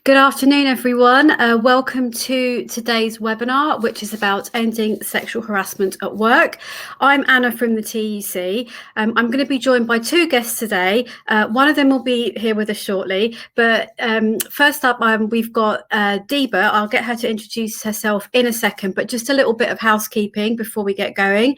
Good afternoon, everyone. Welcome to today's webinar, which is about ending sexual harassment at work. I'm Anna from the TEC. I'm going to be joined by two guests today. One of them will be here with us shortly. But first up, we've got Deeba. I'll get her to introduce herself in a second, but just a little bit of housekeeping before we get going.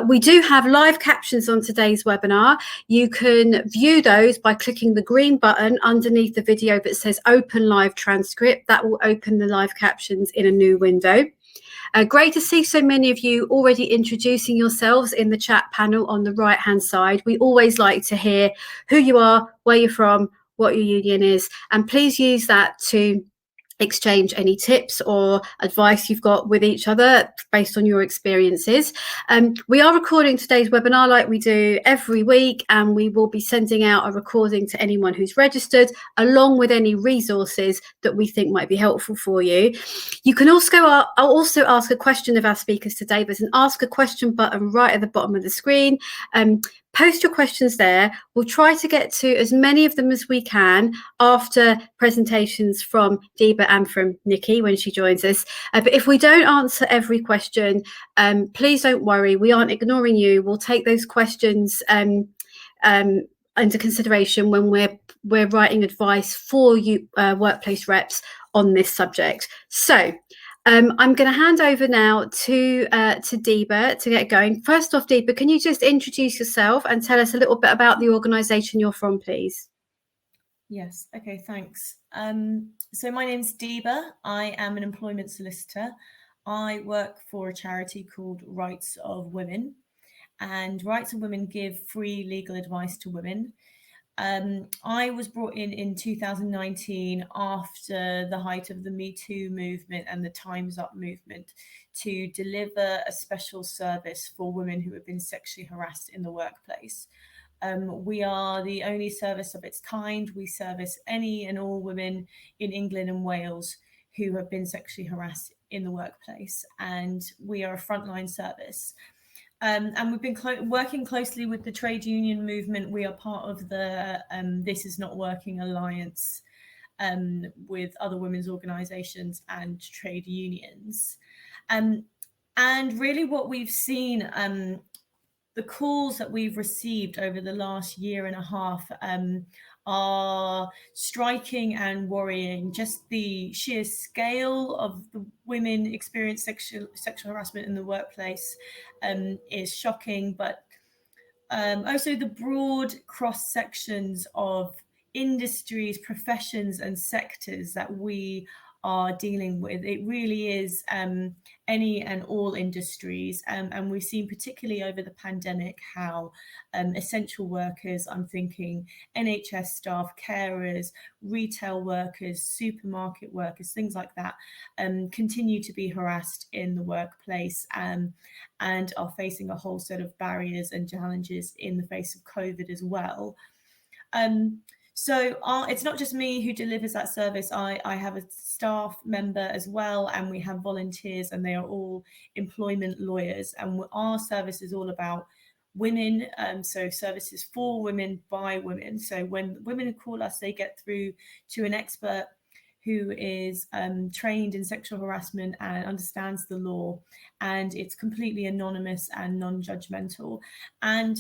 We do have live captions on today's webinar. You can view those by clicking the green button underneath the video that says Open Live Transcript. That will open the live captions in a new window. Great to see so many of you already introducing yourselves in the chat panel on the right hand side. We always like to hear who you are, where you're from, what your union is, and please use that to exchange any tips or advice you've got with each other based on your experiences. We are recording today's webinar like we do every week, and we will be sending out a recording to anyone who's registered, along with any resources that we think might be helpful for you. You can also ask a question of our speakers today. There's an ask a question button right at the bottom of the screen. Post your questions there. We'll try to get to as many of them as we can after presentations from Deeba and from Nikki when she joins us. But if we don't answer every question, please don't worry. We aren't ignoring you. We'll take those questions into consideration when we're writing advice for you workplace reps on this subject. So I'm going to hand over now to Deeba to get going. First off, Deeba, can you just introduce yourself and tell us a little bit about the organisation you're from, please? Yes, okay, thanks. So my name's Deeba. I am an employment solicitor. I work for a charity called Rights of Women, and Rights of Women give free legal advice to women. I was brought in 2019 after the height of the Me Too movement and the Time's Up movement to deliver a special service for women who have been sexually harassed in the workplace. We are the only service of its kind. We service any and all women in England and Wales who have been sexually harassed in the workplace, and we are a frontline service. And we've been working closely with the trade union movement. We are part of the This Is Not Working Alliance with other women's organisations and trade unions. And really what we've seen, the calls that we've received over the last year and a half are striking and worrying. Just the sheer scale of the women experience sexual harassment in the workplace is shocking, but also the broad cross sections of industries, professions and sectors that we are dealing with. It really is any and all industries, and we've seen particularly over the pandemic how essential workers, I'm thinking NHS staff, carers, retail workers, supermarket workers, things like that, continue to be harassed in the workplace and are facing a whole set of barriers and challenges in the face of COVID as well. So it's not just me who delivers that service. I have a staff member as well, and we have volunteers, and they are all employment lawyers. And our service is all about women, so services for women by women. So when women call us, they get through to an expert who is trained in sexual harassment and understands the law, and it's completely anonymous and non-judgmental. And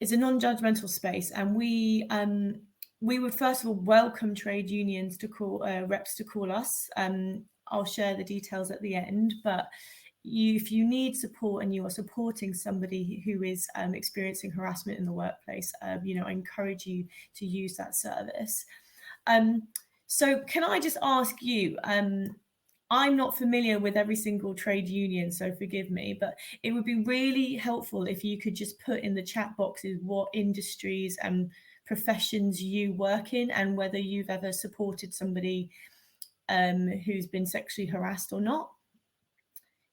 it's a non-judgmental space, and we would first of all welcome trade unions to call reps to call us. I'll share the details at the end, but if you need support and you are supporting somebody who is experiencing harassment in the workplace, I encourage you to use that service. So can I just ask you, I'm not familiar with every single trade union, so forgive me, but it would be really helpful if you could just put in the chat boxes what industries and professions you work in and whether you've ever supported somebody who's been sexually harassed or not.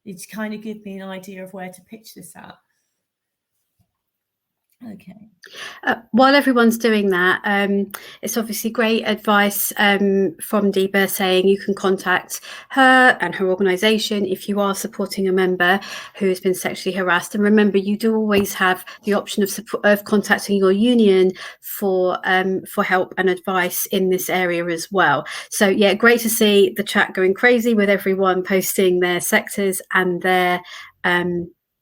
It's kind of give me an idea of where to pitch this at. Okay. While everyone's doing that, it's obviously great advice from Deeba saying you can contact her and her organisation if you are supporting a member who has been sexually harassed. And remember, you do always have the option of contacting your union for help and advice in this area as well. So yeah, great to see the chat going crazy with everyone posting their sectors and their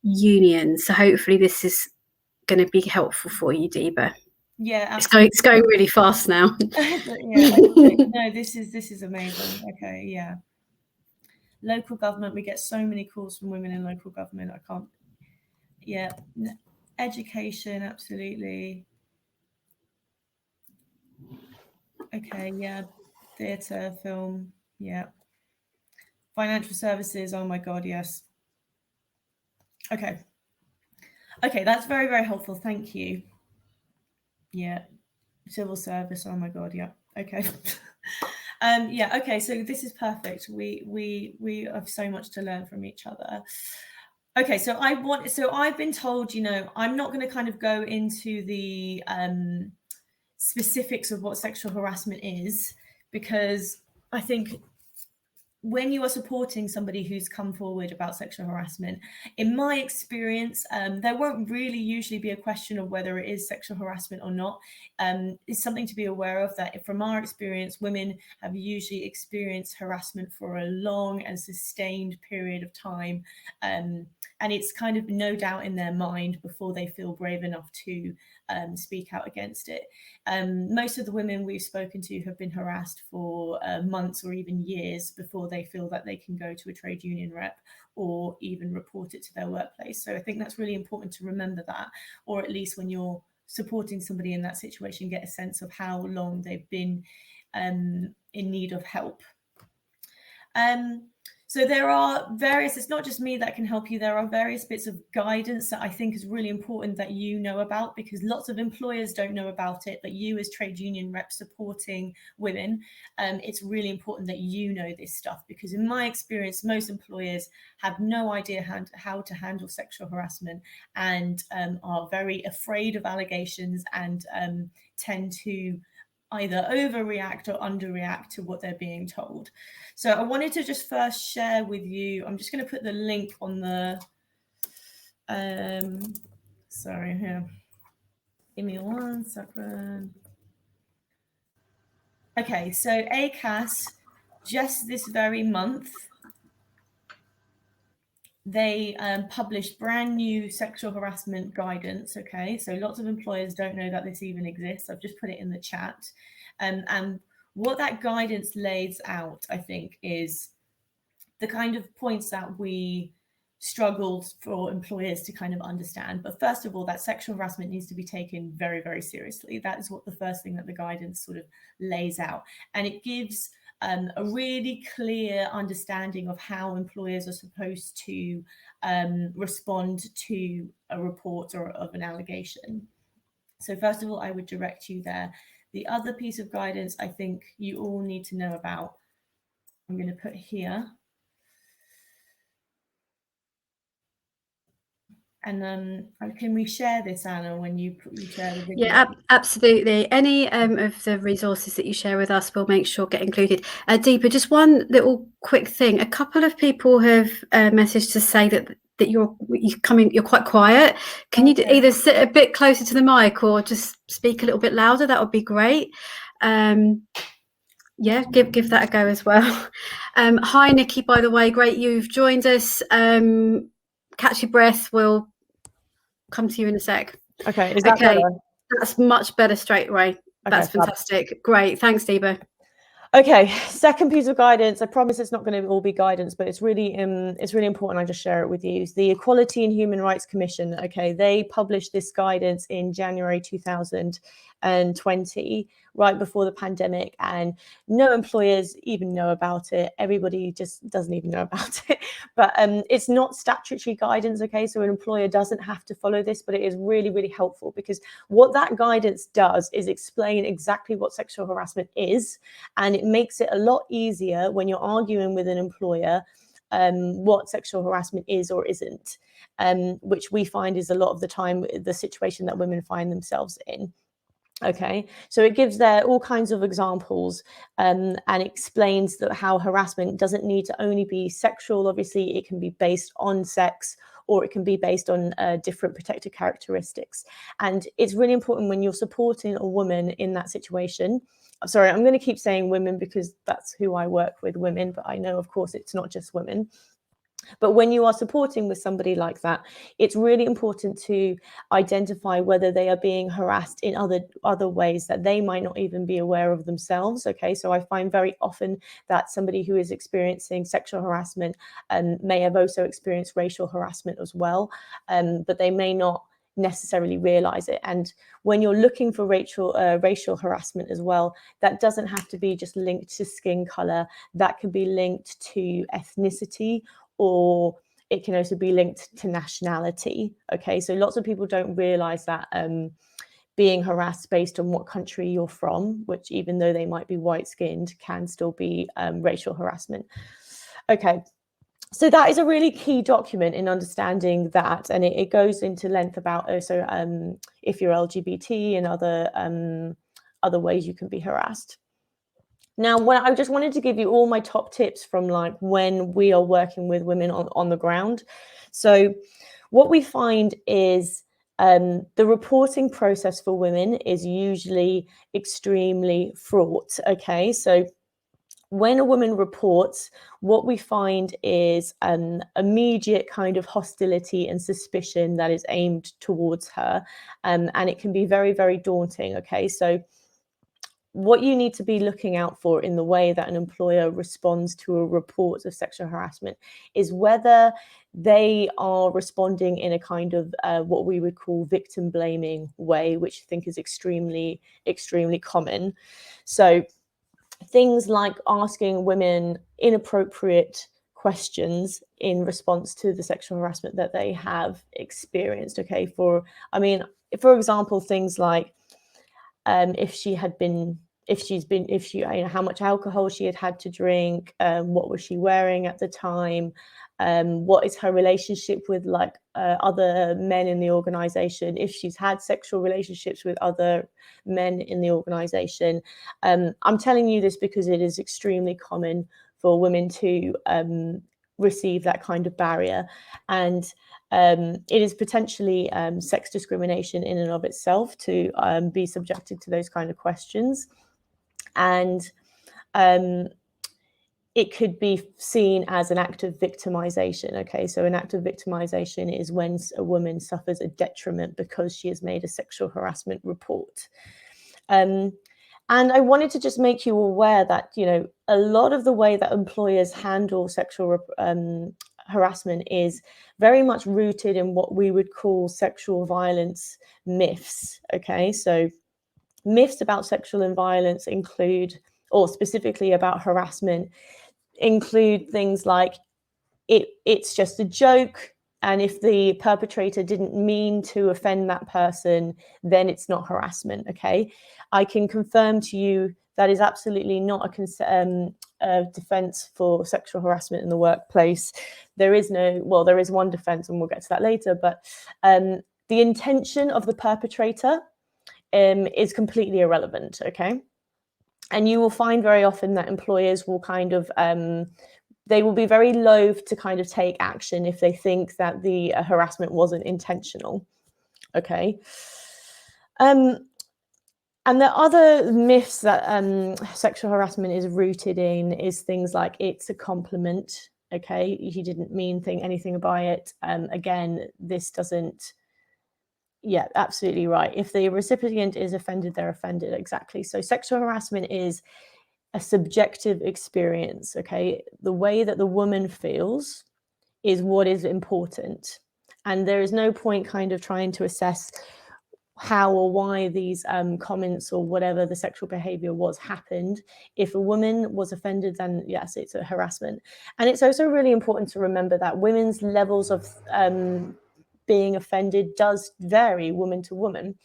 unions. So hopefully this is going to be helpful for you, Deeba. Yeah, absolutely. It's going really fast now. Yeah, okay. No, this is amazing. Okay, yeah. Local government, we get so many calls from women in local government. I can't. Yeah, education, absolutely. Okay, yeah, theatre, film, yeah. Financial services, oh my God, yes. Okay. Okay, that's very, very helpful. Thank you. Yeah. Civil service, oh my God, yeah. Okay. Yeah, okay, so this is perfect. We have so much to learn from each other. Okay, so I've been told, you know, I'm not going to kind of go into the specifics of what sexual harassment is, because I think when you are supporting somebody who's come forward about sexual harassment, in my experience, there won't really usually be a question of whether it is sexual harassment or not. It's something to be aware of, that from our experience, women have usually experienced harassment for a long and sustained period of time. And it's kind of no doubt in their mind before they feel brave enough to speak out against it. Most of the women we've spoken to have been harassed for months or even years before they feel that they can go to a trade union rep or even report it to their workplace. So I think that's really important to remember that, or at least when you're supporting somebody in that situation, get a sense of how long they've been in need of help. So there are various, it's not just me that can help you, there are various bits of guidance that I think is really important that you know about, because lots of employers don't know about it, but you as trade union reps supporting women, it's really important that you know this stuff, because in my experience, most employers have no idea how to handle sexual harassment and are very afraid of allegations and tend to either overreact or underreact to what they're being told. So I wanted to just first share with you, I'm just going to put the link on the, sorry, here. Give me 1 second. Okay, so ACAS, just this very month, they published brand new sexual harassment guidance. Okay, so lots of employers don't know that this even exists. I've just put it in the chat. And what that guidance lays out, I think, is the kind of points that we struggled for employers to kind of understand. But first of all, that sexual harassment needs to be taken very, very seriously. That is what the first thing that the guidance sort of lays out. And it gives a really clear understanding of how employers are supposed to respond to a report or of an allegation. So first of all, I would direct you there. The other piece of guidance I think you all need to know about, I'm going to put here. And can we share this, Anna, when you share the video? Yeah, absolutely. Any of the resources that you share with us, we'll make sure get included. Deepa, just one little quick thing. A couple of people have messaged to say that you're quite quiet. Can you either sit a bit closer to the mic or just speak a little bit louder? That would be great. Yeah, give that a go as well. Hi, Nikki, by the way, great you've joined us. Catch your breath. We'll come to you in a sec. Okay, is that better? That's much better straight away. Okay, that's fantastic. Fab. Great. Thanks, Deeba. Okay, second piece of guidance. I promise it's not going to all be guidance, but it's really important I just share it with you. The Equality and Human Rights Commission, okay, they published this guidance in January 2020, right before the pandemic, and no employers even know about it. Everybody just doesn't even know about it. But it's not statutory guidance, okay? So an employer doesn't have to follow this, but it is really, really helpful, because what that guidance does is explain exactly what sexual harassment is, and it makes it a lot easier when you're arguing with an employer what sexual harassment is or isn't, which we find is a lot of the time the situation that women find themselves in. Okay, so it gives there all kinds of examples and explains that how harassment doesn't need to only be sexual. Obviously, it can be based on sex, or it can be based on different protected characteristics. And it's really important when you're supporting a woman in that situation. Sorry, I'm going to keep saying women because that's who I work with, women, but I know, of course, it's not just women. But when you are supporting with somebody like that, it's really important to identify whether they are being harassed in other ways that they might not even be aware of themselves. Okay, so I find very often that somebody who is experiencing sexual harassment may have also experienced racial harassment as well, but they may not necessarily realize it. And when you're looking for racial harassment as well, that doesn't have to be just linked to skin color. That can be linked to ethnicity, or it can also be linked to nationality. Okay, so lots of people don't realize that being harassed based on what country you're from, which even though they might be white skinned, can still be racial harassment. Okay, so that is a really key document in understanding that, and it goes into length about also if you're LGBT and other ways you can be harassed. Now, I just wanted to give you all my top tips from like when we are working with women on the ground. So what we find is the reporting process for women is usually extremely fraught. Okay, so when a woman reports, what we find is an immediate kind of hostility and suspicion that is aimed towards her, and it can be very, very daunting. Okay, so what you need to be looking out for in the way that an employer responds to a report of sexual harassment is whether they are responding in a kind of what we would call victim blaming way, which I think is extremely, extremely common. So things like asking women inappropriate questions in response to the sexual harassment that they have experienced. Okay, for example, things like how much alcohol she had to drink, what was she wearing at the time, what is her relationship with like other men in the organization, if she's had sexual relationships with other men in the organization. I'm telling you this because it is extremely common for women to receive that kind of barrier, and it is potentially sex discrimination in and of itself to be subjected to those kind of questions. And it could be seen as an act of victimization. Okay, so an act of victimization is when a woman suffers a detriment because she has made a sexual harassment report. And I wanted to just make you aware that, you know, a lot of the way that employers handle sexual harassment is very much rooted in what we would call sexual violence myths. Okay, so myths about sexual violence include, or specifically about harassment, include things like it's just a joke, and if the perpetrator didn't mean to offend that person, then it's not harassment. Okay, I can confirm to you that is absolutely not a defense for sexual harassment in the workplace. There is one defense, and we'll get to that later, but the intention of the perpetrator is completely irrelevant. Okay, and you will find very often that employers will kind of they will be very loath to kind of take action if they think that the harassment wasn't intentional. Okay. And the other myths that sexual harassment is rooted in is things like it's a compliment. Okay, you didn't mean anything by it. Again, this doesn't. Yeah, absolutely right. If the recipient is offended, they're offended. Exactly. So sexual harassment is a subjective experience. Okay, the way that the woman feels is what is important, and there is no point kind of trying to assess how or why these comments or whatever the sexual behavior was happened. If a woman was offended, then yes, it's a harassment. And it's also really important to remember that women's levels of being offended does vary woman to woman.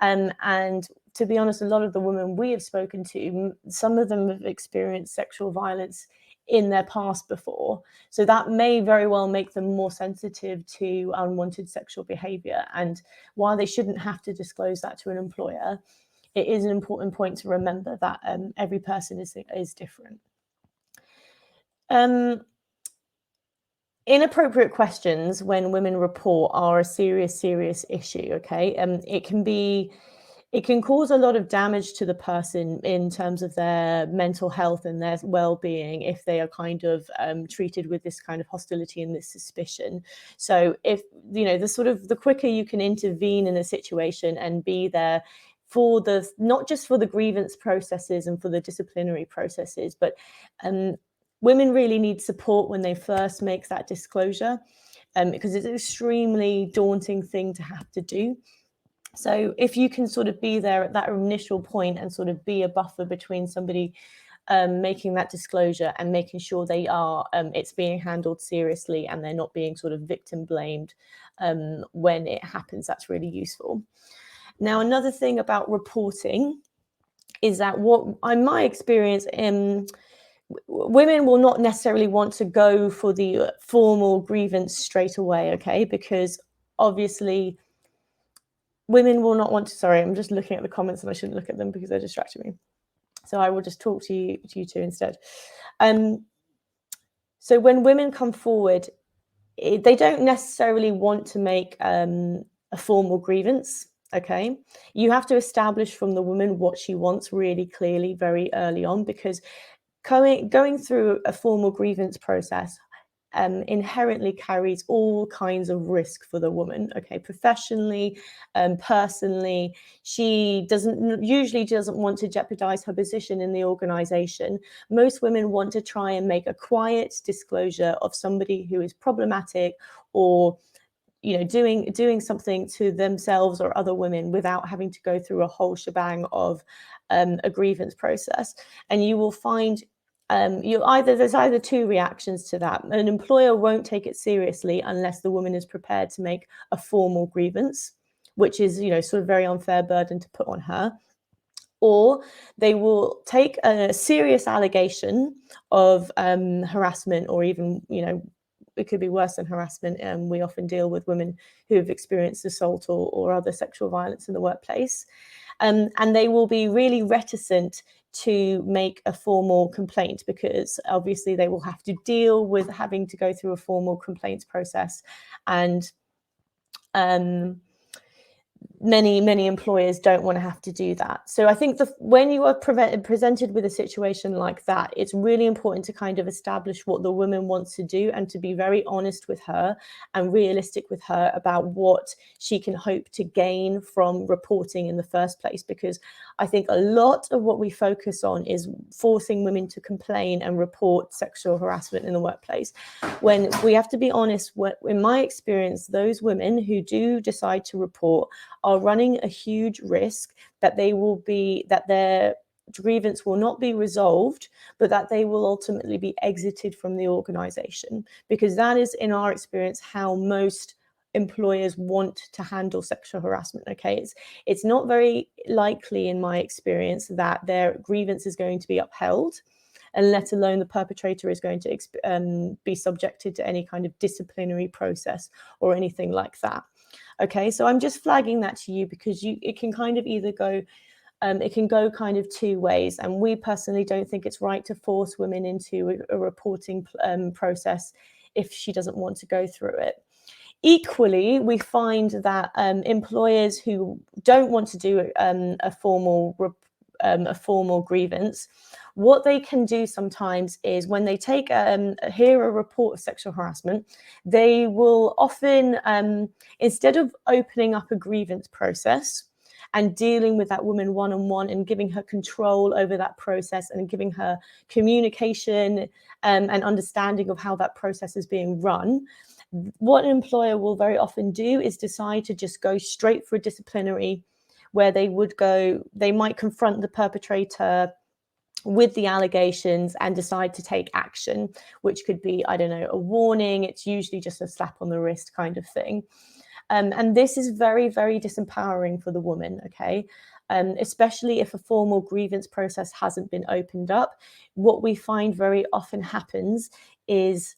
And to be honest, a lot of the women we have spoken to, some of them have experienced sexual violence in their past before. So that may very well make them more sensitive to unwanted sexual behavior. And while they shouldn't have to disclose that to an employer, it is an important point to remember that every person is different. Inappropriate questions when women report are a serious issue, okay? It can cause a lot of damage to the person in terms of their mental health and their well-being if they are kind of treated with this kind of hostility and this suspicion. So if, the quicker you can intervene in a situation and be there for not just for the grievance processes and for the disciplinary processes, but women really need support when they first make that disclosure, because it's an extremely daunting thing to have to do. So if you can sort of be there at that initial point and sort of be a buffer between somebody making that disclosure and making sure they are, it's being handled seriously and they're not being sort of victim blamed when it happens, that's really useful. Now, another thing about reporting is that in my experience, women will not necessarily want to go for the formal grievance straight away, okay? Because obviously women will not want to, sorry, I'm just looking at the comments and I shouldn't look at them because they're distracting me. So I will just talk to you two instead. So when women come forward, they don't necessarily want to make a formal grievance, okay? You have to establish from the woman what she wants really clearly very early on, because going through a formal grievance process inherently carries all kinds of risk for the woman, okay? Professionally, personally, she usually doesn't want to jeopardize her position in the organization. Most women want to try and make a quiet disclosure of somebody who is problematic or doing something to themselves or other women without having to go through a whole shebang of a grievance process. And you will find there's either two reactions to that. An employer won't take it seriously unless the woman is prepared to make a formal grievance, which is sort of very unfair burden to put on her. Or they will take a serious allegation of harassment, or even it could be worse than harassment. We often deal with women who have experienced assault or other sexual violence in the workplace. And they will be really reticent to make a formal complaint, because obviously they will have to deal with having to go through a formal complaints process. And many employers don't want to have to do that. So I think when you are presented with a situation like that, it's really important to kind of establish what the woman wants to do and to be very honest with her and realistic with her about what she can hope to gain from reporting in the first place. Because I think a lot of what we focus on is forcing women to complain and report sexual harassment in the workplace, when we have to be honest. In my experience, those women who do decide to report are running a huge risk that their grievance will not be resolved, but that they will ultimately be exited from the organization, because that is, in our experience, how most employers want to handle sexual harassment. Okay, it's not very likely, in my experience, that their grievance is going to be upheld, and let alone the perpetrator is going to be subjected to any kind of disciplinary process or anything like that. Okay, so I'm just flagging that to you because it can kind of either go, it can go kind of two ways. And we personally don't think it's right to force women into a reporting process if she doesn't want to go through it. Equally, we find that employers who don't want to do a formal grievance, what they can do sometimes is, when they hear a report of sexual harassment, they will often, instead of opening up a grievance process and dealing with that woman one-on-one and giving her control over that process and giving her communication and understanding of how that process is being run, what an employer will very often do is decide to just go straight for a disciplinary, where they might confront the perpetrator with the allegations and decide to take action, which could be, I don't know, a warning. It's usually just a slap on the wrist kind of thing. And this is very, very disempowering for the woman, okay? Especially if a formal grievance process hasn't been opened up. What we find very often happens is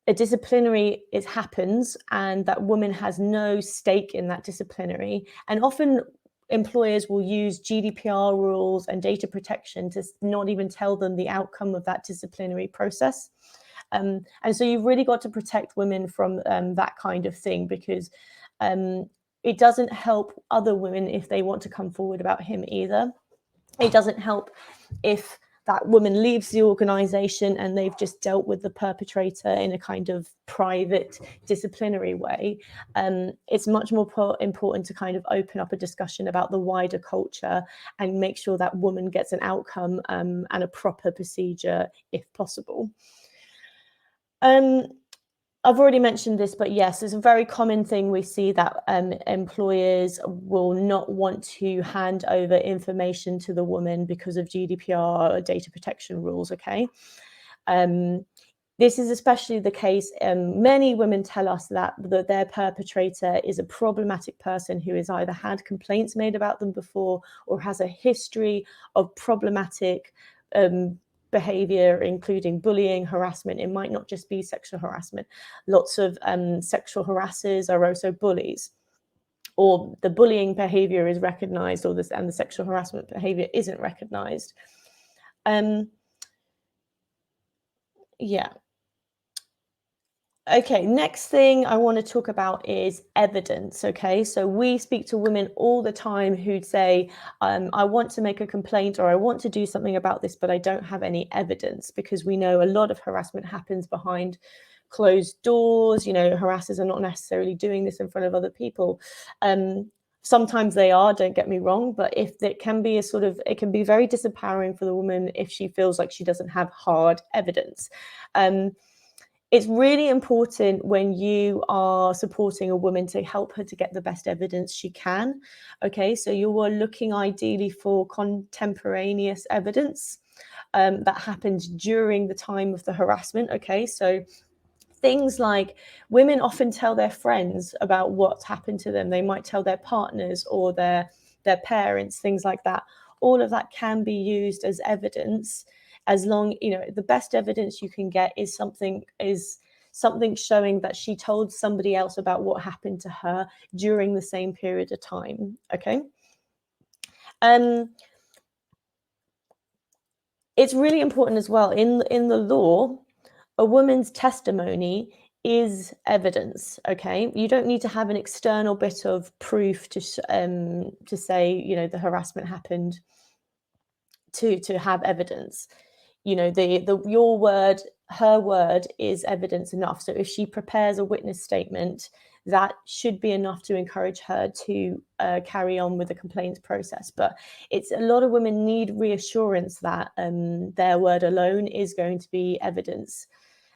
a disciplinary, it happens, and that woman has no stake in that disciplinary. And often employers will use GDPR rules and data protection to not even tell them the outcome of that disciplinary process. And so you've really got to protect women from that kind of thing, because it doesn't help other women if they want to come forward about him either. It doesn't help if that woman leaves the organization and they've just dealt with the perpetrator in a kind of private disciplinary way. It's much more important to kind of open up a discussion about the wider culture and make sure that woman gets an outcome and a proper procedure if possible. I've already mentioned this, but yes, it's a very common thing we see that employers will not want to hand over information to the woman because of GDPR or data protection rules, okay? This is especially the case. Many women tell us that their perpetrator is a problematic person who has either had complaints made about them before or has a history of problematic behavior, including bullying, harassment. It might not just be sexual harassment. Lots of sexual harassers are also bullies, or the bullying behavior is recognized, and the sexual harassment behavior isn't recognized. Yeah. Okay, next thing I want to talk about is evidence, okay? So we speak to women all the time who'd say, I want to make a complaint or I want to do something about this, but I don't have any evidence, because we know a lot of harassment happens behind closed doors. You know, harassers are not necessarily doing this in front of other people. Sometimes they are, don't get me wrong, but if it can be it can be very disempowering for the woman if she feels like she doesn't have hard evidence. It's really important when you are supporting a woman to help her to get the best evidence she can. Okay, so you are looking ideally for contemporaneous evidence that happened during the time of the harassment. Okay, so things like women often tell their friends about what's happened to them. They might tell their partners or their parents, things like that. All of that can be used as evidence, as long, you know, the best evidence you can get is something showing that she told somebody else about what happened to her during the same period of time. Okay. It's really important as well in the law. A woman's testimony is evidence. Okay, you don't need to have an external bit of proof to say, you know, the harassment happened to have evidence. You know, your word, her word is evidence enough. So if she prepares a witness statement, that should be enough to encourage her to carry on with the complaints process. But it's a lot of women need reassurance that their word alone is going to be evidence.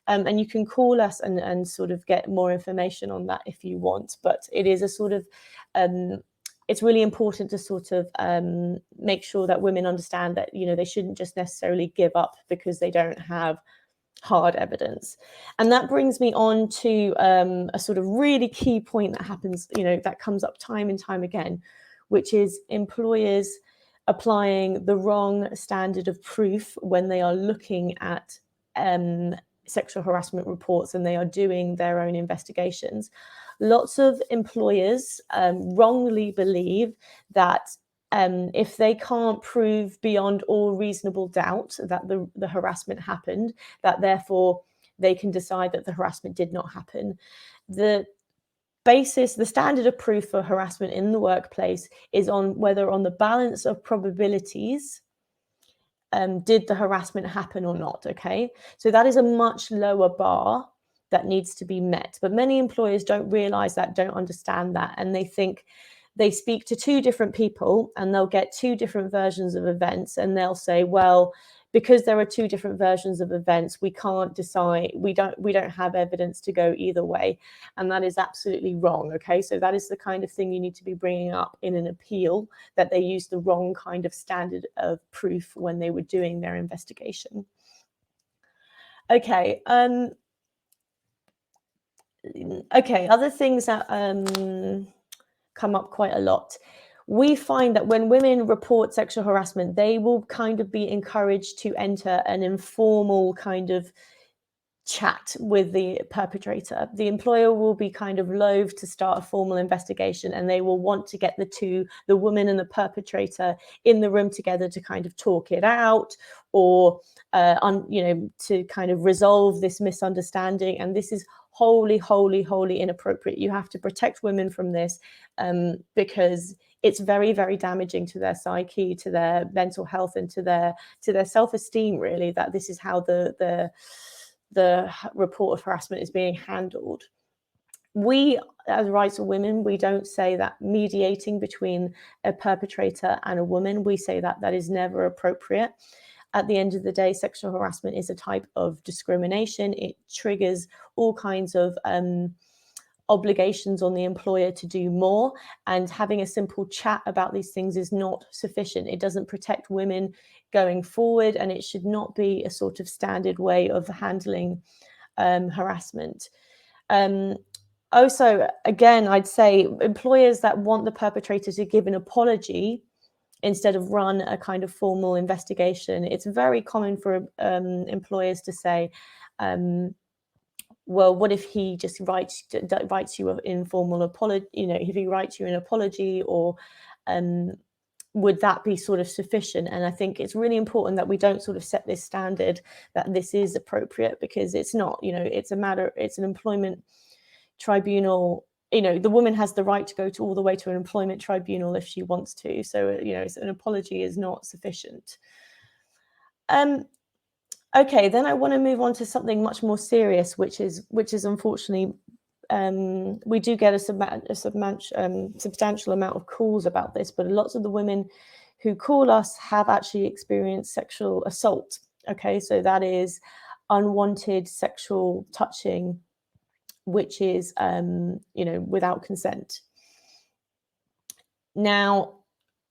And you can call us and sort of get more information on that if you want. But it is a sort of it's really important to sort of make sure that women understand that, you know, they shouldn't just necessarily give up because they don't have hard evidence. And that brings me on to a sort of really key point that happens, you know, that comes up time and time again, which is employers applying the wrong standard of proof when they are looking at sexual harassment reports and they are doing their own investigations. Lots of employers wrongly believe that if they can't prove beyond all reasonable doubt that the harassment happened, that therefore they can decide that the harassment did not happen. The standard of proof for harassment in the workplace is on whether on the balance of probabilities, did the harassment happen or not, okay? So that is a much lower bar that needs to be met. But many employers don't realize that, don't understand that, and they think they speak to two different people and they'll get two different versions of events, and they'll say, well, because there are two different versions of events, we can't decide, we don't have evidence to go either way. And that is absolutely wrong, okay? So that is the kind of thing you need to be bringing up in an appeal, that they used the wrong kind of standard of proof when they were doing their investigation. Okay, Okay, other things that come up quite a lot. We find that when women report sexual harassment, they will kind of be encouraged to enter an informal kind of chat with the perpetrator. The employer will be kind of loath to start a formal investigation, and they will want to get the woman and the perpetrator in the room together to kind of talk it out, or to kind of resolve this misunderstanding. And this is wholly inappropriate. You have to protect women from this, because it's very, very damaging to their psyche, to their mental health, and to their self-esteem, really, that this is how the report of harassment is being handled. We, as Rights of Women, we don't say that mediating between a perpetrator and a woman, we say that that is never appropriate. At the end of the day, sexual harassment is a type of discrimination. It triggers all kinds of obligations on the employer to do more, and having a simple chat about these things is not sufficient. It doesn't protect women going forward, and it should not be a sort of standard way of handling harassment. Also, again, I'd say employers that want the perpetrator to give an apology instead of run a kind of formal investigation. It's very common for employers to say, well, what if he just writes you an informal apology? If he writes you an apology, or would that be sort of sufficient? And I think it's really important that we don't sort of set this standard that this is appropriate, because it's not. It's an employment tribunal. The woman has the right to go all the way to an employment tribunal if she wants to. So, an apology is not sufficient. Okay, then I want to move on to something much more serious, which is unfortunately, we do get a substantial amount of calls about this, but lots of the women who call us have actually experienced sexual assault. Okay, so that is unwanted sexual touching, which is, without consent. Now,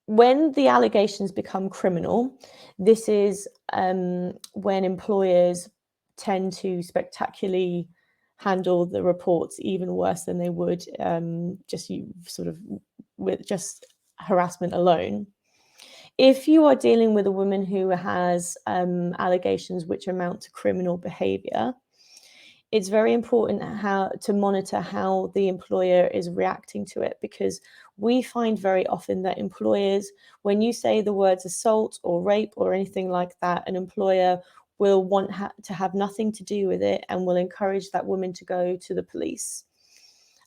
when the allegations become criminal, this is when employers tend to spectacularly handle the reports even worse than they would with just harassment alone. If you are dealing with a woman who has allegations which amount to criminal behavior, it's very important to monitor how the employer is reacting to it, because we find very often that employers, when you say the words assault or rape or anything like that, an employer will want to have nothing to do with it and will encourage that woman to go to the police.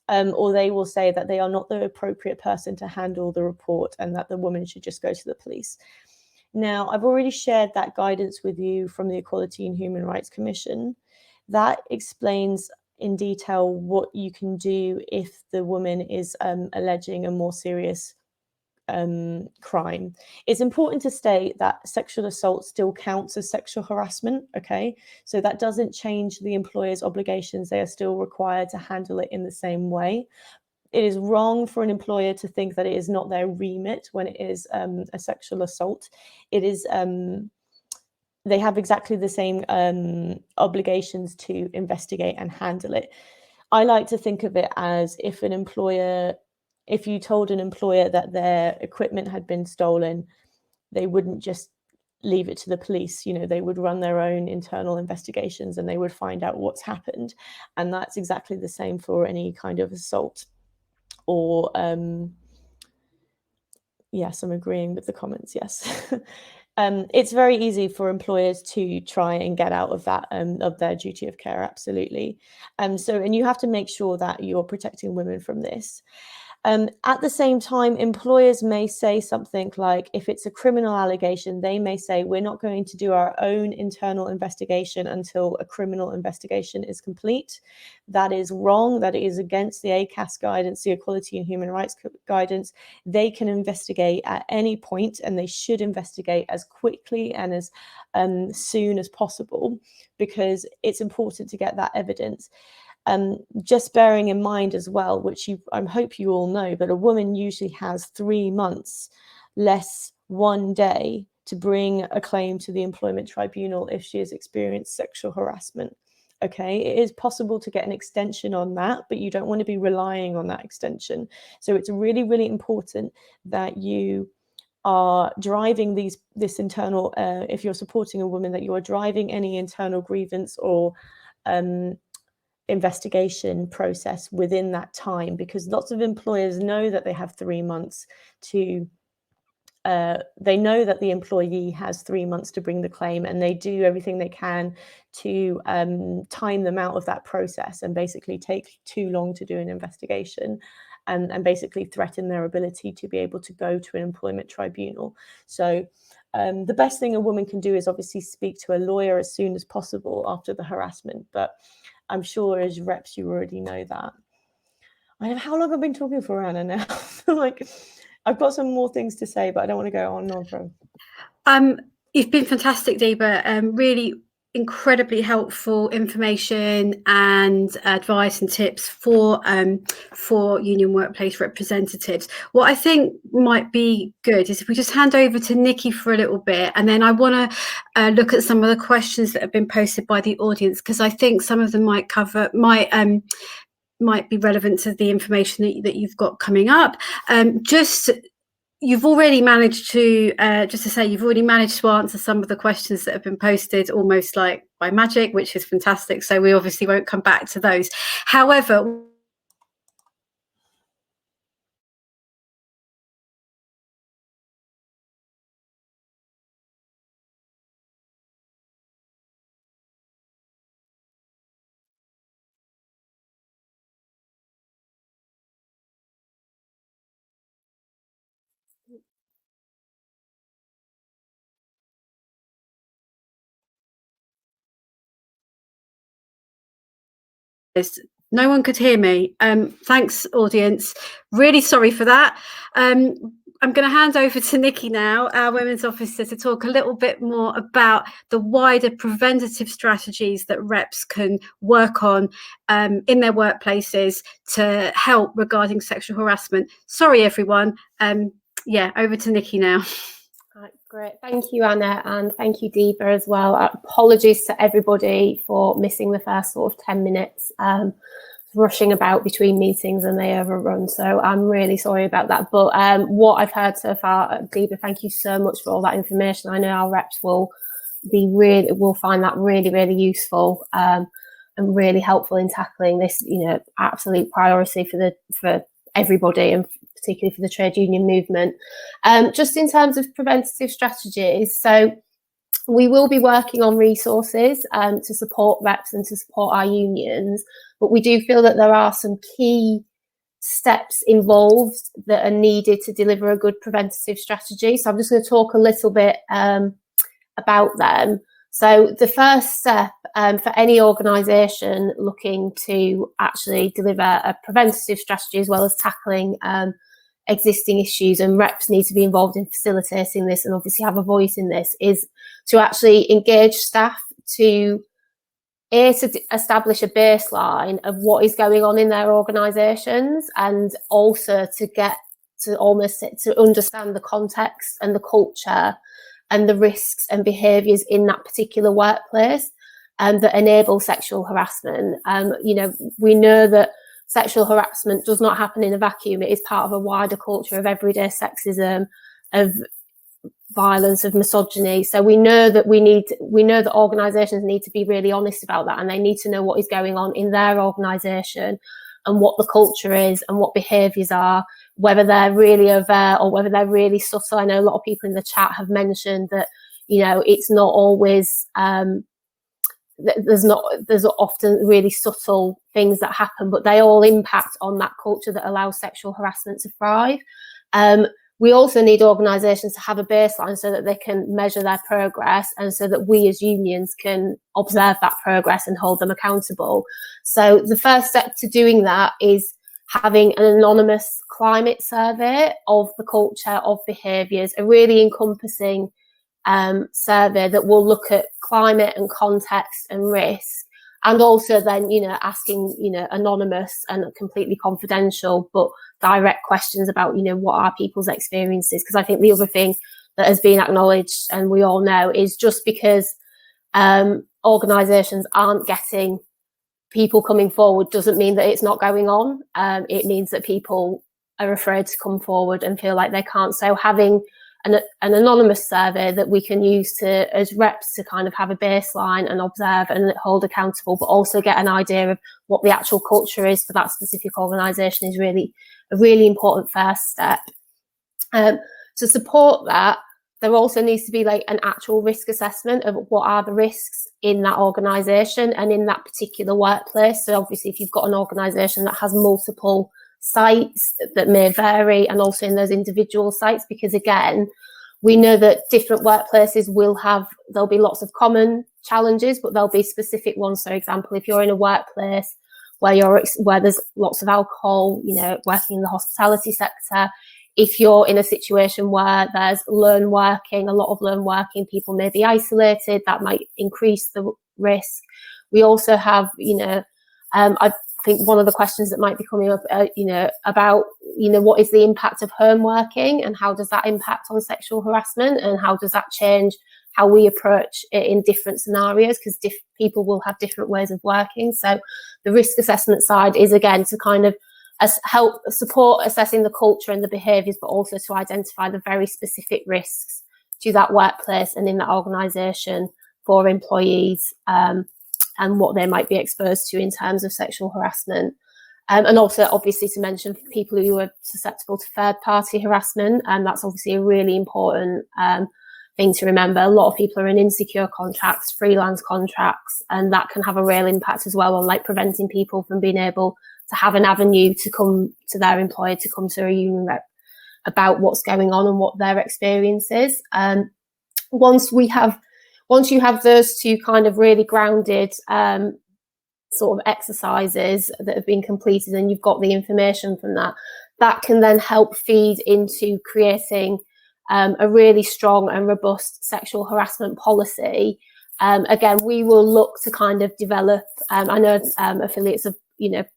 Or they will say that they are not the appropriate person to handle the report and that the woman should just go to the police. Now, I've already shared that guidance with you from the Equality and Human Rights Commission. That explains in detail what you can do if the woman is alleging a more serious crime. It's important to state that sexual assault still counts as sexual harassment, okay? So that doesn't change the employer's obligations. They are still required to handle it in the same way. It is wrong for an employer to think that it is not their remit when it is a sexual assault. It is... they have exactly the same obligations to investigate and handle it. I like to think of it as if you told an employer that their equipment had been stolen, they wouldn't just leave it to the police. They would run their own internal investigations and they would find out what's happened. And that's exactly the same for any kind of assault. Or yes, I'm agreeing with the comments, yes. It's very easy for employers to try and get out of that, of their duty of care, absolutely. And you have to make sure that you're protecting women from this. At the same time, employers may say something like, if it's a criminal allegation, they may say, we're not going to do our own internal investigation until a criminal investigation is complete. That is wrong. That is against the ACAS guidance, the Equality and Human Rights guidance. They can investigate at any point, and they should investigate as quickly and as soon as possible, because it's important to get that evidence. Just bearing in mind as well, which I hope you all know, but a woman usually has 3 months less 1 day to bring a claim to the employment tribunal if she has experienced sexual harassment. Okay, it is possible to get an extension on that, but you don't want to be relying on that extension. So it's really, really important that you are driving this internal, if you're supporting a woman, that you are driving any internal grievance or investigation process within that time, because lots of employers know that they have 3 months to they know that the employee has 3 months to bring the claim, and they do everything they can to time them out of that process and basically take too long to do an investigation, and basically threaten their ability to be able to go to an employment tribunal. So the best thing a woman can do is obviously speak to a lawyer as soon as possible after the harassment, but I'm sure as reps you already know that. I know how long I've been talking for, Anna, now. Like, I've got some more things to say, but I don't want to go on and on from. You've been fantastic, Deeba. Really incredibly helpful information and advice and tips for union workplace representatives. What I think might be good is if we just hand over to Nikki for a little bit, and then I want to look at some of the questions that have been posted by the audience, because I think some of them might be relevant to the information that you've got coming up. You've already managed to, you've already managed to answer some of the questions that have been posted almost like by magic, which is fantastic. So we obviously won't come back to those. However, no one could hear me. Thanks, audience. Really sorry for that. I'm going to hand over to Nikki now, our Women's Officer, to talk a little bit more about the wider preventative strategies that reps can work on in their workplaces to help regarding sexual harassment. Sorry, everyone. Yeah, over to Nikki now. Right, great. Thank you, Anna, and thank you, Deeba, as well. Apologies to everybody for missing the first sort of 10 minutes. Rushing about between meetings and they overrun, so I'm really sorry about that. But what I've heard so far, Deeba, thank you so much for all that information. I know our reps will find that really, really useful and really helpful in tackling this, absolute priority for everybody, and particularly for the trade union movement. Just in terms of preventative strategies, so we will be working on resources to support reps and to support our unions, but we do feel that there are some key steps involved that are needed to deliver a good preventative strategy. So I'm just going to talk a little bit about them. So the first step for any organisation looking to actually deliver a preventative strategy as well as tackling existing issues, and reps need to be involved in facilitating this and obviously have a voice in this, is to actually engage staff to establish a baseline of what is going on in their organisations, and also to get to understand the context and the culture and the risks and behaviours in that particular workplace that enable sexual harassment. We know that sexual harassment does not happen in a vacuum. It is part of a wider culture of everyday sexism, of violence, of misogyny. So we know that organisations need to be really honest about that, and they need to know what is going on in their organisation and what the culture is and what behaviours are, whether they're really overt or whether they're really subtle. I know a lot of people in the chat have mentioned that, it's not always there's often really subtle things that happen, but they all impact on that culture that allows sexual harassment to thrive. We also need organisations to have a baseline so that they can measure their progress, and so that we as unions can observe that progress and hold them accountable. So the first step to doing that is having an anonymous climate survey of the culture, of behaviours, a really encompassing survey that will look at climate and context and risk, and also then asking anonymous and completely confidential but direct questions about what are people's experiences. Because I think the other thing that has been acknowledged, and we all know, is just because organisations aren't getting people coming forward doesn't mean that it's not going on. It means that people are afraid to come forward and feel like they can't. So having an anonymous survey that we can use to, as reps, to kind of have a baseline and observe and hold accountable, but also get an idea of what the actual culture is for that specific organisation is really a really important first step. To support that, there also needs to be like an actual risk assessment of what are the risks in that organisation and in that particular workplace. So obviously, if you've got an organisation that has multiple sites that may vary, and also in those individual sites, because again, we know that different workplaces there'll be lots of common challenges, but there'll be specific ones. So example, if you're in a workplace where there's lots of alcohol, working in the hospitality sector, if you're in a situation where there's a lot of lone working, people may be isolated, that might increase the risk. We also have, I think one of the questions that might be coming up, about, what is the impact of home working and how does that impact on sexual harassment, and how does that change how we approach it in different scenarios, because people will have different ways of working. So the risk assessment side is, again, to kind of help support assessing the culture and the behaviours, but also to identify the very specific risks to that workplace and in that organisation for employees, and what they might be exposed to in terms of sexual harassment. And also, obviously, to mention for people who are susceptible to third-party harassment, and that's obviously a really important thing to remember. A lot of people are in insecure contracts, freelance contracts, and that can have a real impact as well on preventing people from being able to have an avenue to come to their employer, to come to a union rep about what's going on and what their experience is. Once you have those two kind of really grounded sort of exercises that have been completed, and you've got the information from that can then help feed into creating a really strong and robust sexual harassment policy. Again, we will look to kind of develop, I know affiliates have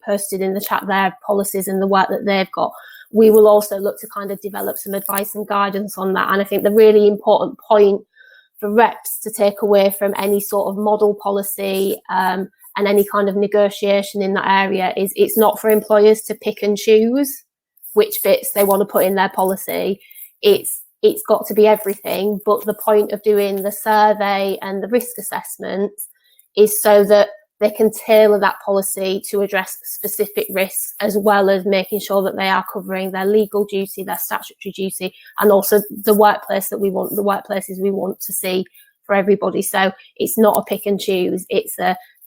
posted in the chat their policies and the work that they've got. We will also look to kind of develop some advice and guidance on that. And I think the really important point for reps to take away from any sort of model policy and any kind of negotiation in that area is it's not for employers to pick and choose which bits they want to put in their policy. It's got to be everything. But the point of doing the survey and the risk assessment is so that they can tailor that policy to address specific risks, as well as making sure that they are covering their legal duty, their statutory duty, and also the workplaces we want to see for everybody. So it's not a pick and choose.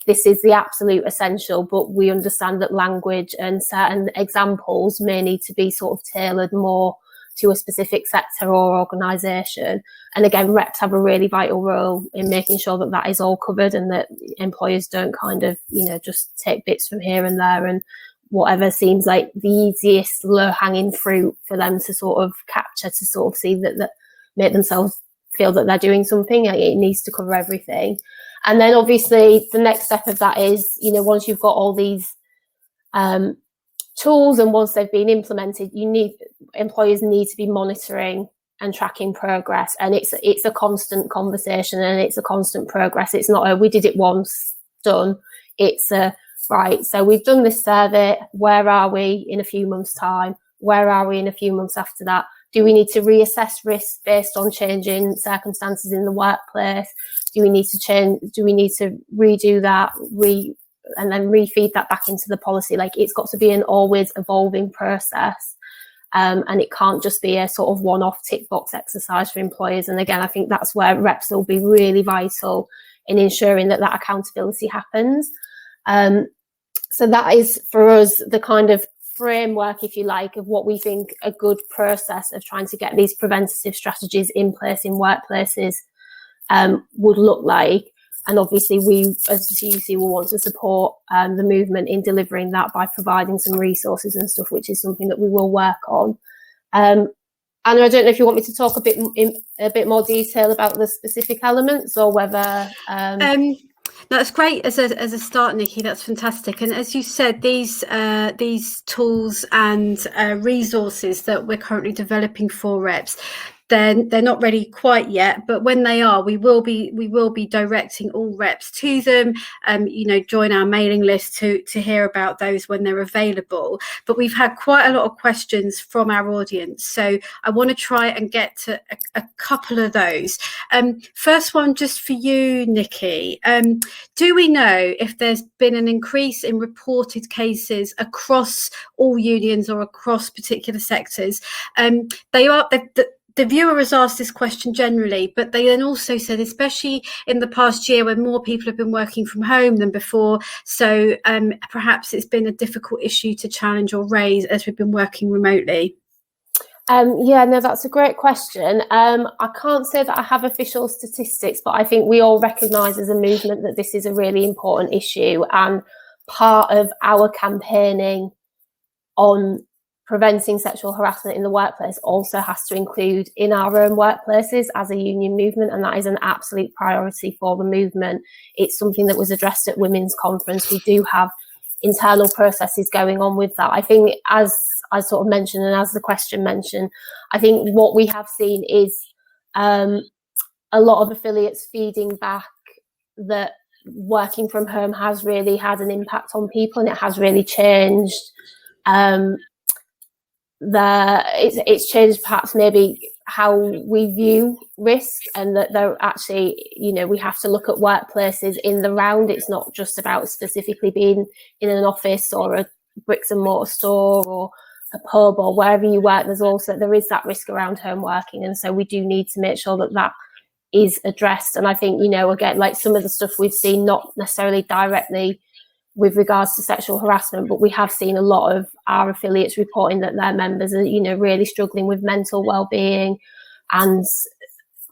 This is the absolute essential, but we understand that language and certain examples may need to be sort of tailored more to a specific sector or organisation. And again, reps have a really vital role in making sure that that is all covered, and that employers don't kind of, just take bits from here and there and whatever seems like the easiest low-hanging fruit for them to sort of capture, to sort of see that make themselves feel that they're doing something. It needs to cover everything. And then obviously the next step of that is, once you've got all these tools and once they've been implemented, employers need to be monitoring and tracking progress. And it's a constant conversation and it's a constant progress. It's not we did it once, done. It's right, so we've done this survey. Where are we in a few months' time? Where are we in a few months after that? Do we need to reassess risks based on changing circumstances in the workplace? Do we need to change? Do we need to redo that? And then refeed that back into the policy? It's got to be an always evolving process, and it can't just be a sort of one-off tick box exercise for employers. And again, I think that's where reps will be really vital in ensuring that accountability happens. So that is for us the kind of framework, if you like, of what we think a good process of trying to get these preventative strategies in place in workplaces would look like. And obviously we, as the TUC, will want to support the movement in delivering that by providing some resources and stuff, which is something that we will work on. Anna, I don't know if you want me to talk in a bit more detail about the specific elements, or whether... No, that's great as a start, Nikki. That's fantastic. And as you said, these tools and resources that we're currently developing for reps, they're not ready quite yet, but when they are, we will be directing all reps to them. Join our mailing list to hear about those when they're available. But we've had quite a lot of questions from our audience, so I want to try and get to a couple of those. First one, just for you, Nikki. Do we know if there's been an increase in reported cases across all unions or across particular sectors? The viewer has asked this question generally, but they then also said, especially in the past year when more people have been working from home than before, so perhaps it's been a difficult issue to challenge or raise as we've been working remotely. Yeah, no, that's a great question. I can't say that I have official statistics, but I think we all recognise as a movement that this is a really important issue, and part of our campaigning on preventing sexual harassment in the workplace also has to include in our own workplaces as a union movement, and that is an absolute priority for the movement. It's something that was addressed at Women's Conference. We do have internal processes going on with that. I think, as I sort of mentioned, and as the question mentioned, I think what we have seen is a lot of affiliates feeding back that working from home has really had an impact on people, and it has really changed it's changed perhaps maybe how we view risk, and that they're actually, we have to look at workplaces in the round. It's not just about specifically being in an office or a bricks and mortar store or a pub or wherever you work. There is that risk around home working, and so we do need to make sure that is addressed. And I think, again, like some of the stuff we've seen, not necessarily directly with regards to sexual harassment, but we have seen a lot of our affiliates reporting that their members are, really struggling with mental well-being and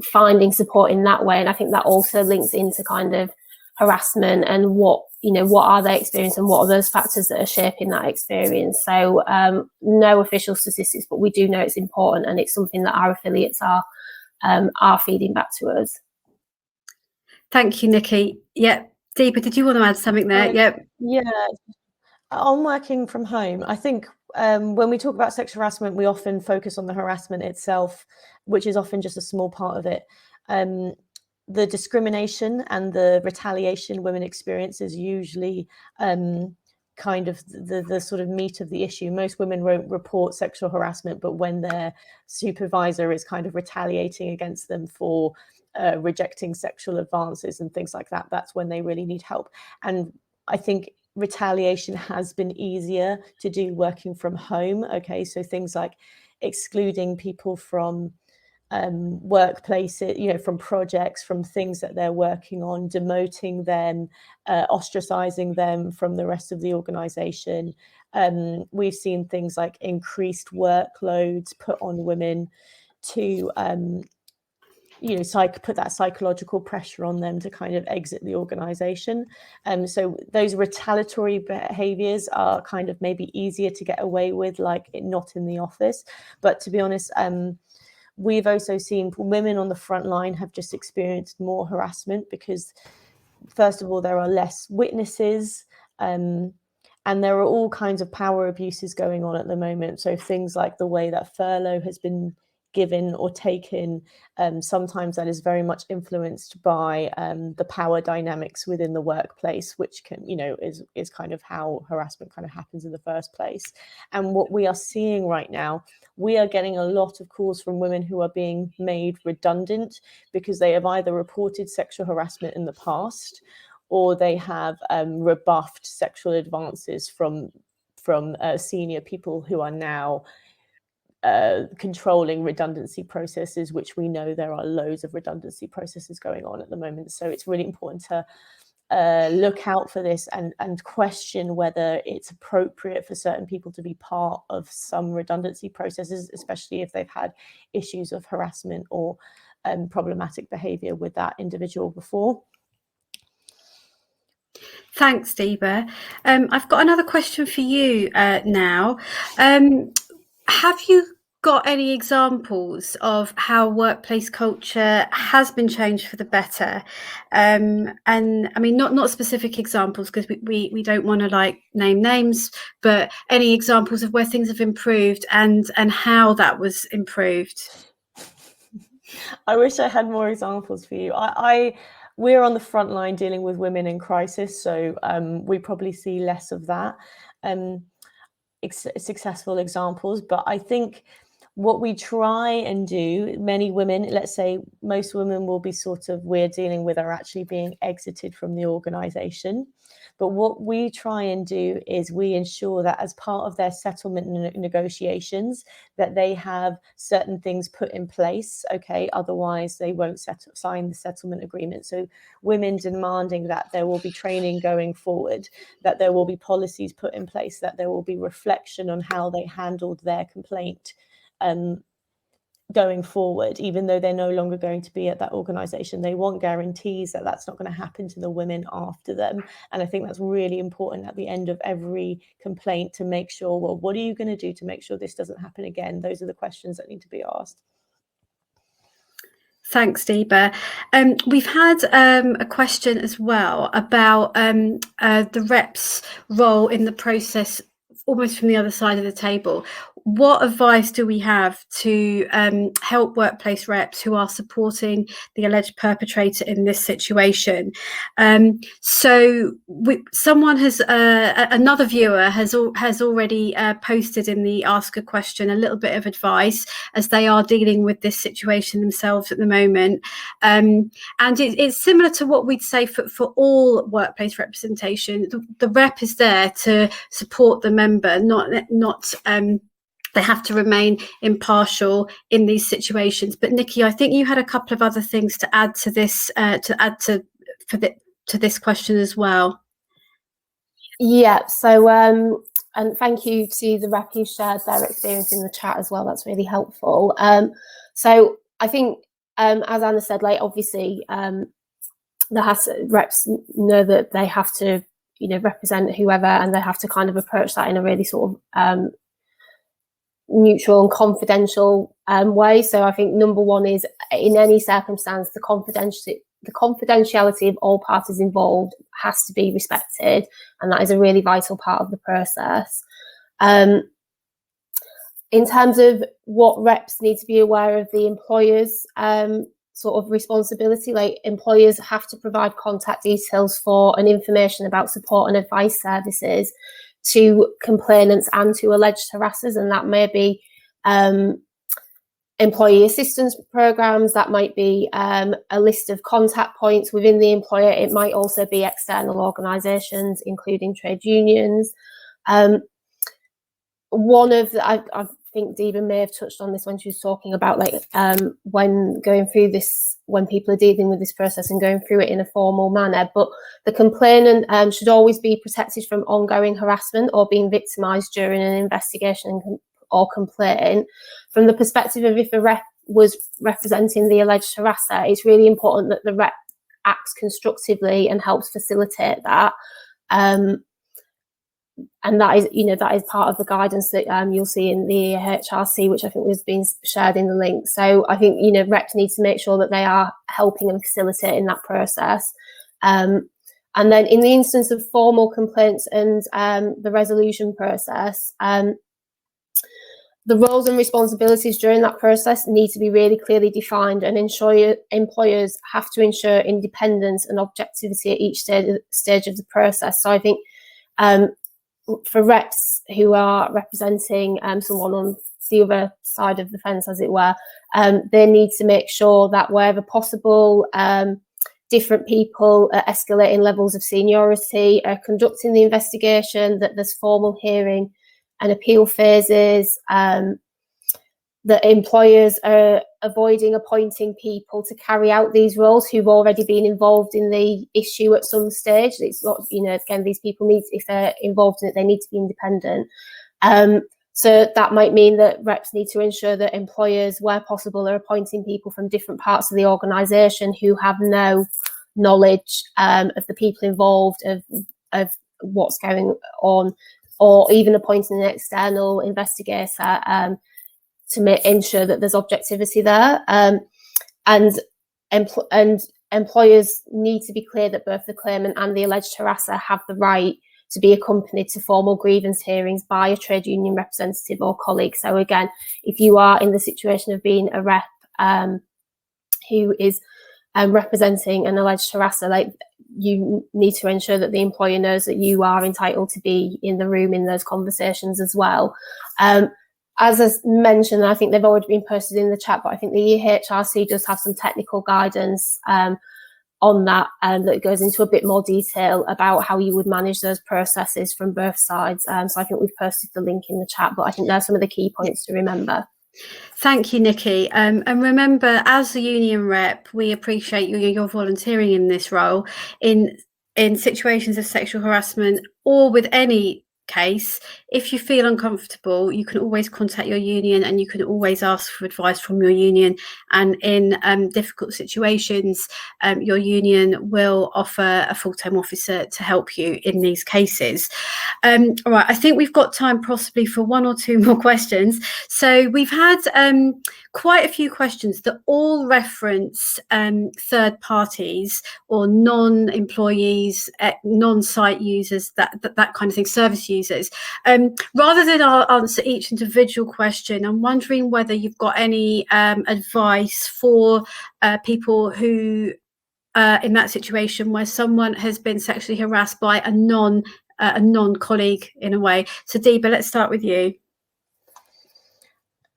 finding support in that way. And I think that also links into kind of harassment and what are they experiencing and what are those factors that are shaping that experience. So no official statistics, but we do know it's important, and it's something that our affiliates are feeding back to us. Thank you, Nikki. Yeah. Deeba, did you want to add something there? Yeah. On working from home, I think when we talk about sexual harassment, we often focus on the harassment itself, which is often just a small part of it. The discrimination and the retaliation women experience is usually kind of the sort of meat of the issue. Most women won't report sexual harassment, but when their supervisor is kind of retaliating against them for rejecting sexual advances and things like that, that's when they really need help. And I think retaliation has been easier to do working from home. Okay, so things like excluding people from workplaces, from projects, from things that they're working on, demoting them, ostracizing them from the rest of the organization. We've seen things like increased workloads put on women to put that psychological pressure on them to kind of exit the organization. So those retaliatory behaviors are kind of maybe easier to get away with, like not in the office. But to be honest, we've also seen women on the front line have just experienced more harassment because, first of all, there are less witnesses, and there are all kinds of power abuses going on at the moment. So things like the way that furlough has been given or taken, sometimes that is very much influenced by the power dynamics within the workplace, which can, is kind of how harassment kind of happens in the first place. And what we are seeing right now, we are getting a lot of calls from women who are being made redundant because they have either reported sexual harassment in the past or they have rebuffed sexual advances from senior people who are now controlling redundancy processes, which we know there are loads of redundancy processes going on at the moment. So it's really important to look out for this and question whether it's appropriate for certain people to be part of some redundancy processes, especially if they've had issues of harassment or problematic behavior with that individual before. Thanks, Deeba. I've got another question for you now. Have you got any examples of how workplace culture has been changed for the better? And I mean, not specific examples because we don't want to name names, but any examples of where things have improved and how that was improved? I wish I had more examples for you. We're on the front line dealing with women in crisis, so we probably see less of that. Successful examples, but I think what we try and do, many women, let's say most women will be sort of, we're dealing with are actually being exited from the organization. But what we try and do is we ensure that as part of their settlement negotiations, that they have certain things put in place, okay? Otherwise they won't sign the settlement agreement. So women demanding that there will be training going forward, that there will be policies put in place, that there will be reflection on how they handled their complaint going forward, even though they're no longer going to be at that organization. They want guarantees that that's not going to happen to the women after them. And I think that's really important at the end of every complaint to make sure, well, what are you going to do to make sure this doesn't happen again? Those are the questions that need to be asked. Thanks, Deeba. We've had a question as well about the rep's role in the process, almost from the other side of the table. What advice do we have to help workplace reps who are supporting the alleged perpetrator in this situation? Someone has, another viewer has already posted in the Ask a Question a little bit of advice, as they are dealing with this situation themselves at the moment. And it's similar to what we'd say for all workplace representation. The rep is there to support the member, not they have to remain impartial in these situations. But Nikki, I think you had a couple of other things to add to this, to this question as well. Yeah. So, and thank you to the rep who shared their experience in the chat as well. That's really helpful. So I think, as Anna said, like obviously, reps know that they have to, represent whoever, and they have to kind of approach that in a really sort of neutral and confidential way. So I think number one is, in any circumstance, the confidentiality of all parties involved has to be respected, and that is a really vital part of the process. In terms of what reps need to be aware of, the employer's sort of responsibility, like employers have to provide contact details for and information about support and advice services to complainants and to alleged harassers, and that may be employee assistance programs, that might be a list of contact points within the employer. It might also be external organisations, including trade unions. One of the, I think Deeba may have touched on this when she was talking about when going through this, when people are dealing with this process and going through it in a formal manner. But the complainant should always be protected from ongoing harassment or being victimised during an investigation or complaint. From the perspective of if a rep was representing the alleged harasser, it's really important that the rep acts constructively and helps facilitate that. And that is part of the guidance that you'll see in the HRC, which I think was being shared in the link. So I think, reps need to make sure that they are helping and facilitating that process. And then in the instance of formal complaints and the resolution process, the roles and responsibilities during that process need to be really clearly defined, and employers have to ensure independence and objectivity at each stage of the process. So I think for reps who are representing someone on the other side of the fence, as it were, they need to make sure that wherever possible, different people at escalating levels of seniority are conducting the investigation, that there's formal hearing and appeal phases, that employers are avoiding appointing people to carry out these roles who've already been involved in the issue at some stage. It's not, again, these people need, if they're involved in it, they need to be independent. So that might mean that reps need to ensure that employers, where possible, are appointing people from different parts of the organisation who have no knowledge of the people involved, of what's going on, or even appointing an external investigator to ensure that there's objectivity there. And employers need to be clear that both the claimant and the alleged harasser have the right to be accompanied to formal grievance hearings by a trade union representative or colleague. So again, if you are in the situation of being a rep who is representing an alleged harasser, like, you need to ensure that the employer knows that you are entitled to be in the room in those conversations as well. As I mentioned, I think they've already been posted in the chat, but I think the EHRC does have some technical guidance on that, that goes into a bit more detail about how you would manage those processes from both sides. So I think we've posted the link in the chat, but I think there's some of the key points to remember. Thank you, Nikki. And remember, as the union rep, we appreciate your volunteering in this role in situations of sexual harassment or with any case. If you feel uncomfortable, you can always contact your union, and you can always ask for advice from your union. And in difficult situations, your union will offer a full-time officer to help you in these cases. All right, I think we've got time possibly for one or two more questions. So we've had quite a few questions that all reference third parties or non-employees, non-site users, that kind of thing, service users. Rather than answer each individual question, I'm wondering whether you've got any advice for people who in that situation where someone has been sexually harassed by a non-colleague in a way. So Deeba, let's start with you.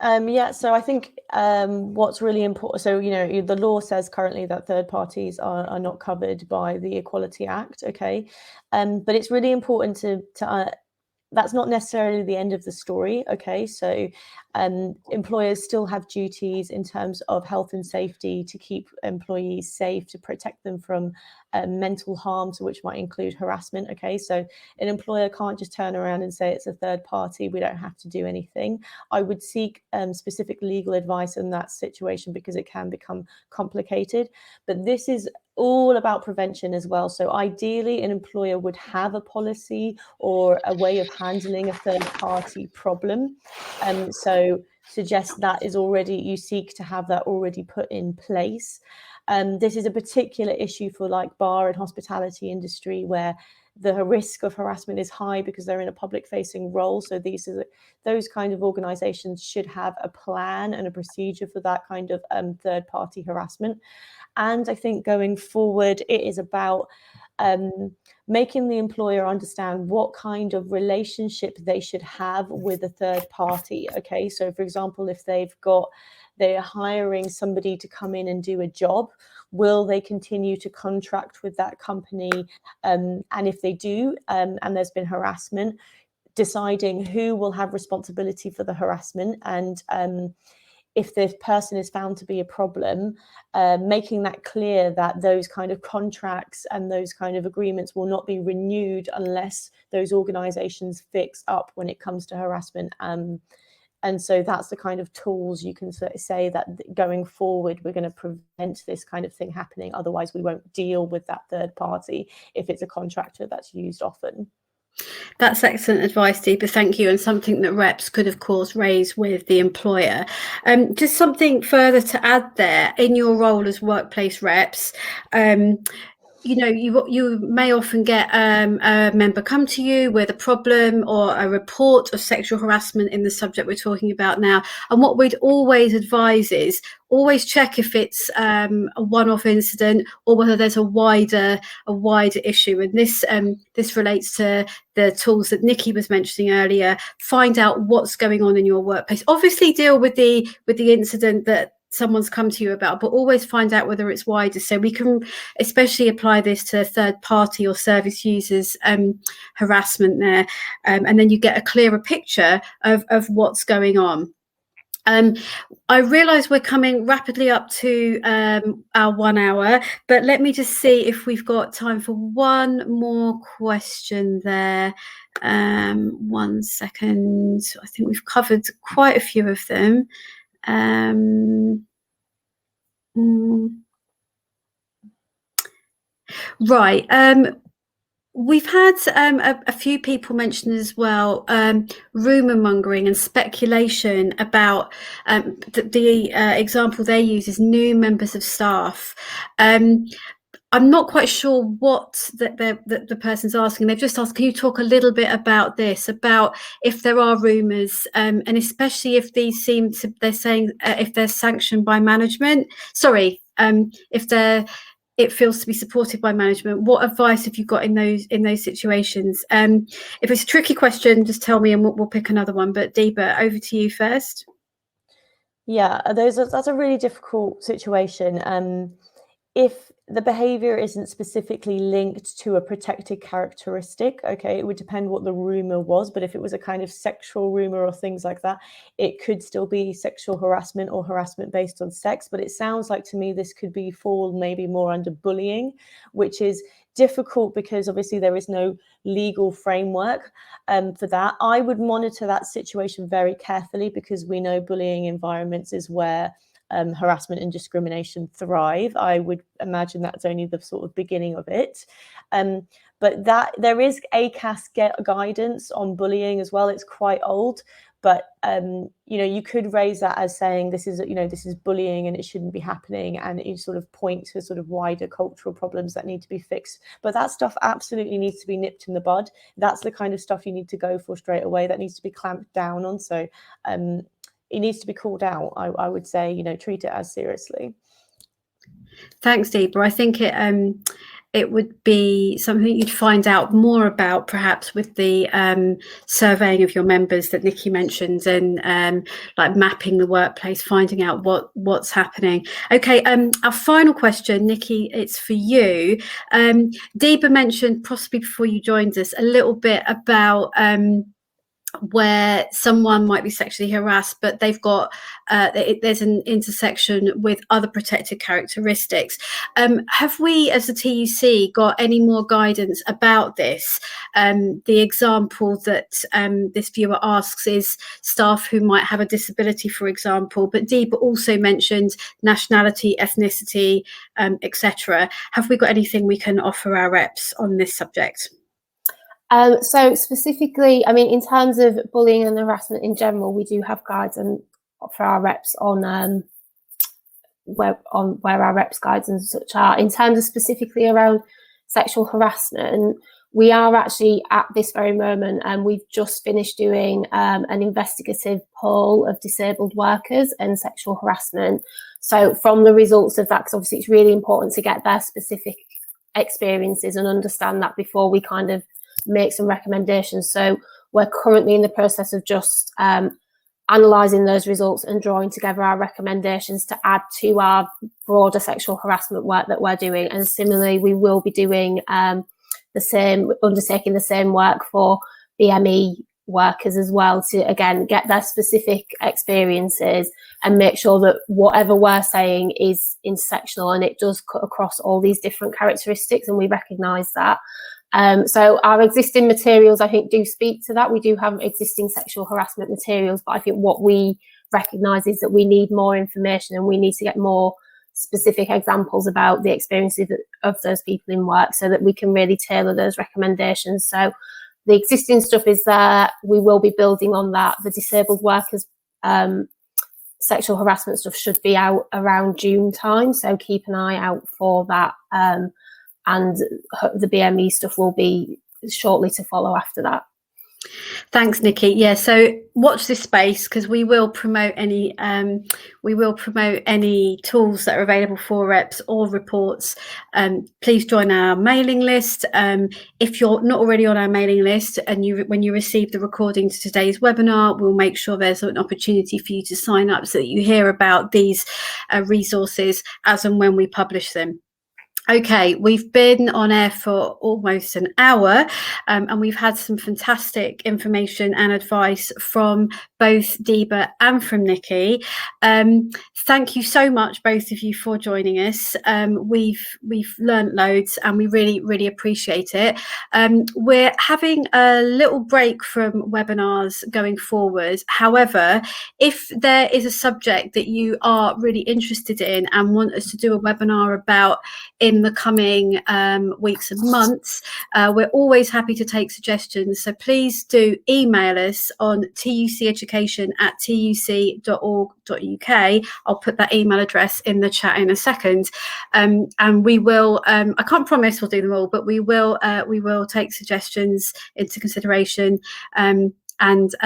Yeah, so I think what's really important, so, you know, the law says currently that third parties are not covered by the Equality Act, okay? But it's really important to that's not necessarily the end of the story, okay? So employers still have duties in terms of health and safety to keep employees safe, to protect them from mental harm, so which might include harassment, okay? So an employer can't just turn around and say it's a third party, we don't have to do anything. I would seek specific legal advice in that situation because it can become complicated. But this is all about prevention as well. So ideally, an employer would have a policy or a way of handling a third party problem. So suggest that is already, you seek to have that already put in place. This is a particular issue for like bar and hospitality industry where the risk of harassment is high because they're in a public facing role. So those kind of organizations should have a plan and a procedure for that kind of third party harassment. And I think going forward, it is about making the employer understand what kind of relationship they should have with a third party. Okay, so for example, if they're hiring somebody to come in and do a job, will they continue to contract with that company? And if they do, and there's been harassment, deciding who will have responsibility for the harassment, and if this person is found to be a problem, making that clear that those kind of contracts and those kind of agreements will not be renewed unless those organizations fix up when it comes to harassment. And so that's the kind of tools you can say that going forward, we're going to prevent this kind of thing happening. Otherwise, we won't deal with that third party if it's a contractor that's used often. That's excellent advice, Deeba. Thank you. And something that reps could, of course, raise with the employer. Just something further to add there, in your role as workplace reps, you know, you may often get a member come to you with a problem or a report of sexual harassment in the subject we're talking about now. And what we'd always advise is always check if it's a one-off incident or whether there's a wider issue. And this relates to the tools that Nikki was mentioning earlier. Find out what's going on in your workplace. Obviously, deal with the incident that someone's come to you about, but always find out whether it's wider. So we can especially apply this to third party or service users harassment there, and then you get a clearer picture of what's going on. I realise we're coming rapidly up to our 1 hour, but let me just see if we've got time for one more question there. 1 second. I think we've covered quite a few of them. Right. We've had a few people mention as well rumour mongering and speculation about the example they use is new members of staff. I'm not quite sure what the person's asking. They've just asked, can you talk a little bit about this, about if there are rumours, and especially if these they're saying if they're sanctioned by management. Sorry, if it feels to be supported by management? What advice have you got in those situations? If it's a tricky question, just tell me and we'll pick another one. But Deeba, over to you first. Yeah, that's a really difficult situation. If the behavior isn't specifically linked to a protected characteristic, okay, it would depend what the rumor was, but if it was a kind of sexual rumor or things like that, it could still be sexual harassment or harassment based on sex. But it sounds like to me this could fall maybe more under bullying, which is difficult because obviously there is no legal framework for that. I would monitor that situation very carefully, because we know bullying environments is where harassment and discrimination thrive. I would imagine that's only the sort of beginning of it. But that there is ACAS guidance on bullying as well. It's quite old, but you could raise that as saying this is bullying and it shouldn't be happening, and you sort of point to sort of wider cultural problems that need to be fixed. But that stuff absolutely needs to be nipped in the bud. That's the kind of stuff you need to go for straight away. That needs to be clamped down on. So it needs to be called out. I would say, treat it as seriously. Thanks, Deeba. I think it would be something you'd find out more about perhaps with the surveying of your members that Nikki mentioned, and like mapping the workplace, finding out what's happening. Okay, our final question, Nikki, it's for you. Deeba mentioned possibly before you joined us a little bit about where someone might be sexually harassed, but they've got there's an intersection with other protected characteristics. Have we, as a TUC, got any more guidance about this? The example that this viewer asks is staff who might have a disability, for example, but Deeba also mentioned nationality, ethnicity, etc. Have we got anything we can offer our reps on this subject? So specifically, I mean, in terms of bullying and harassment in general, we do have guides and for our reps on where our reps guides and such are. In terms of specifically around sexual harassment, we are actually at this very moment, and we've just finished doing an investigative poll of disabled workers and sexual harassment. So from the results of that, because obviously it's really important to get their specific experiences and understand that before we kind of make some recommendations. So we're currently in the process of just analysing those results and drawing together our recommendations to add to our broader sexual harassment work that we're doing. And similarly, we will be doing undertaking the same work for BME workers as well, to again get their specific experiences and make sure that whatever we're saying is intersectional and it does cut across all these different characteristics, and we recognise that. So our existing materials, I think, do speak to that. We do have existing sexual harassment materials, but I think what we recognise is that we need more information and we need to get more specific examples about the experiences of those people in work so that we can really tailor those recommendations. So the existing stuff is there. We will be building on that. The disabled workers sexual harassment stuff should be out around June time, so keep an eye out for that. And the BME stuff will be shortly to follow after that. Thanks, Nikki. Yeah, so watch this space, because we will promote any tools that are available for reps or reports. Please join our mailing list. If you're not already on our mailing list, and when you receive the recording to today's webinar, we'll make sure there's an opportunity for you to sign up so that you hear about these resources as and when we publish them. Okay, we've been on air for almost an hour, and we've had some fantastic information and advice from both Deeba and from Nikki. Thank you so much, both of you, for joining us. We've learnt loads, and we really appreciate it. We're having a little break from webinars going forward. However, if there is a subject that you are really interested in and want us to do a webinar about in the coming weeks and months, we're always happy to take suggestions. So please do email us on tuceducation@tuc.org.uk. I'll put that email address in the chat in a second, and we will. I can't promise we'll do them all, but we will take suggestions into consideration and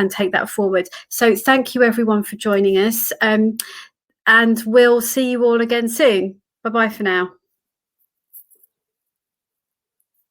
take that forward. So thank you everyone for joining us, and we'll see you all again soon. Bye-bye for now.